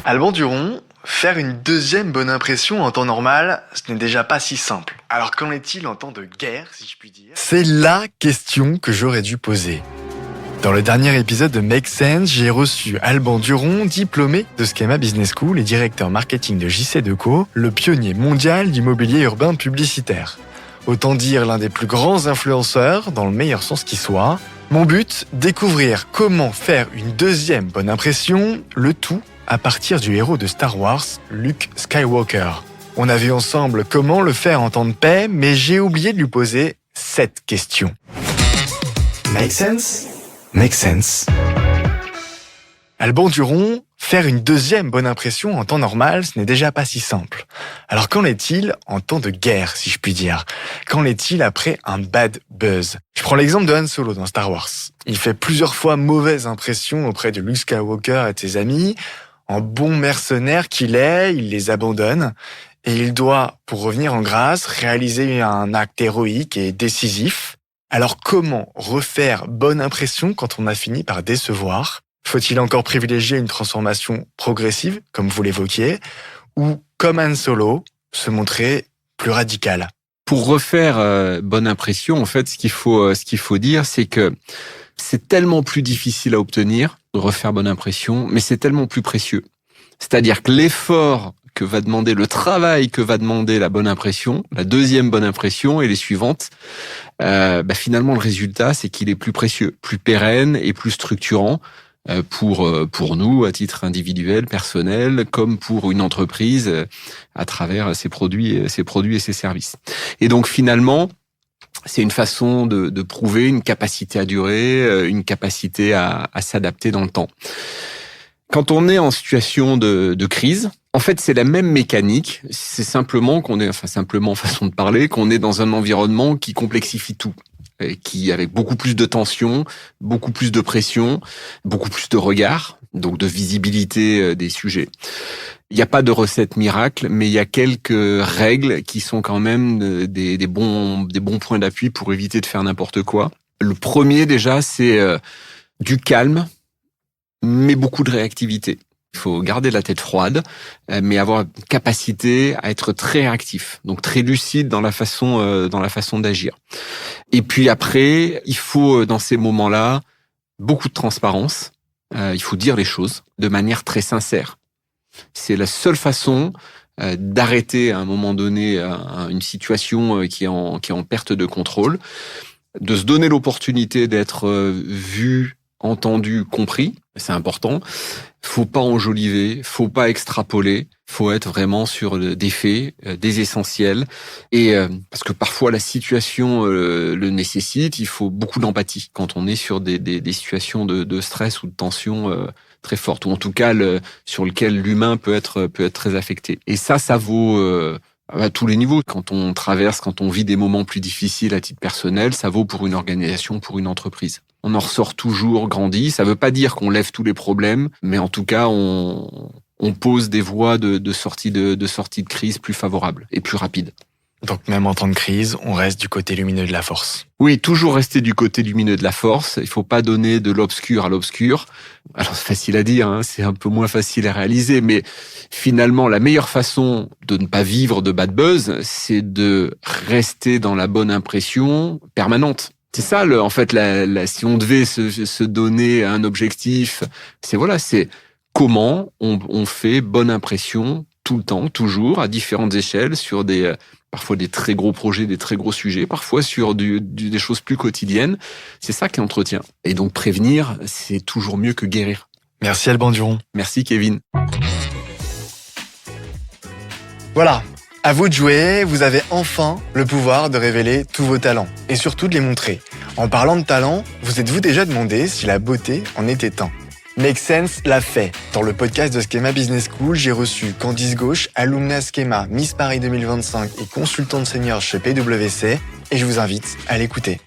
Alban Duron, faire une deuxième bonne impression en temps normal, ce n'est déjà pas si simple. Alors qu'en est-il en temps de guerre, si je puis dire ? C'est la question que j'aurais dû poser. Dans le dernier épisode de Make Sense, j'ai reçu Alban Duron, diplômé de Schema Business School et directeur marketing de JC Deco, le pionnier mondial du mobilier urbain publicitaire. Autant dire l'un des plus grands influenceurs, dans le meilleur sens qui soit. Mon but, découvrir comment faire une deuxième bonne impression, le tout à partir du héros de Star Wars, Luke Skywalker. On a vu ensemble comment le faire en temps de paix, mais j'ai oublié de lui poser cette question. Make sense ? Make sense. Alban Duron, faire une deuxième bonne impression en temps normal, ce n'est déjà pas si simple. Alors qu'en est-il en temps de guerre, si je puis dire ? Qu'en est-il après un bad buzz ? Je prends l'exemple de Han Solo dans Star Wars. Il fait plusieurs fois mauvaise impression auprès de Luke Skywalker et de ses amis. En bon mercenaire qu'il est, il les abandonne. Et il doit, pour revenir en grâce, réaliser un acte héroïque et décisif. Alors comment refaire bonne impression quand on a fini par décevoir ? Faut-il encore privilégier une transformation progressive, comme vous l'évoquiez, ou, comme Han Solo, se montrer plus radical ? Pour refaire bonne impression, en fait, ce qu'il faut dire, c'est que c'est tellement plus difficile à obtenir de refaire bonne impression, mais c'est tellement plus précieux. C'est-à-dire que l'effort que va demander, le travail que va demander la bonne impression, la deuxième bonne impression et les suivantes, finalement, le résultat, c'est qu'il est plus précieux, plus pérenne et plus structurant pour nous, à titre individuel, personnel, comme pour une entreprise à travers ses produits et ses services. Et donc, finalement, c'est une façon de prouver une capacité à durer, une capacité à s'adapter dans le temps. Quand on est en situation de crise, en fait, c'est la même mécanique. C'est simplement simplement façon de parler, qu'on est dans un environnement qui complexifie tout, qui avec beaucoup plus de tension, beaucoup plus de pression, beaucoup plus de regard, donc de visibilité des sujets. Il n'y a pas de recette miracle, mais il y a quelques règles qui sont quand même des bons points d'appui pour éviter de faire n'importe quoi. Le premier déjà, c'est du calme, mais beaucoup de réactivité. Il faut garder la tête froide, mais avoir une capacité à être très réactif, donc très lucide dans la façon d'agir. Et puis après, il faut dans ces moments-là beaucoup de transparence. Il faut dire les choses de manière très sincère. C'est la seule façon d'arrêter à un moment donné une situation qui est en perte de contrôle, de se donner l'opportunité d'être vu, entendu, compris. C'est important. Faut pas enjoliver, faut pas extrapoler, faut être vraiment sur des faits, des essentiels. Et parce que parfois la situation le nécessite, il faut beaucoup d'empathie quand on est sur des situations de stress ou de tension très fortes, ou en tout cas sur lequel l'humain peut être très affecté. Et ça vaut à tous les niveaux. Quand on vit des moments plus difficiles à titre personnel, ça vaut pour une organisation, pour une entreprise. On en ressort toujours grandi. Ça veut pas dire qu'on lève tous les problèmes, mais en tout cas, on pose des voies de sortie de crise plus favorables et plus rapides. Donc même en temps de crise, on reste du côté lumineux de la force. Oui, toujours rester du côté lumineux de la force. Il faut pas donner de l'obscur à l'obscur. Alors c'est facile à dire, hein, c'est un peu moins facile à réaliser, mais finalement la meilleure façon de ne pas vivre de bad buzz, c'est de rester dans la bonne impression permanente. C'est ça, en fait, si on devait se donner un objectif, c'est comment on fait bonne impression tout le temps, toujours, à différentes échelles, sur parfois des très gros projets, des très gros sujets, parfois sur des choses plus quotidiennes. C'est ça qui entretient. Et donc prévenir, c'est toujours mieux que guérir. Merci Alban Duron. Merci Kevin. Voilà. À vous de jouer, vous avez enfin le pouvoir de révéler tous vos talents et surtout de les montrer. En parlant de talent, vous êtes-vous déjà demandé si la beauté en était un ? Make Sense l'a fait. Dans le podcast de Schema Business School, j'ai reçu Candice Gauche, alumna Schema, Miss Paris 2025 et consultante senior chez PwC, et je vous invite à l'écouter.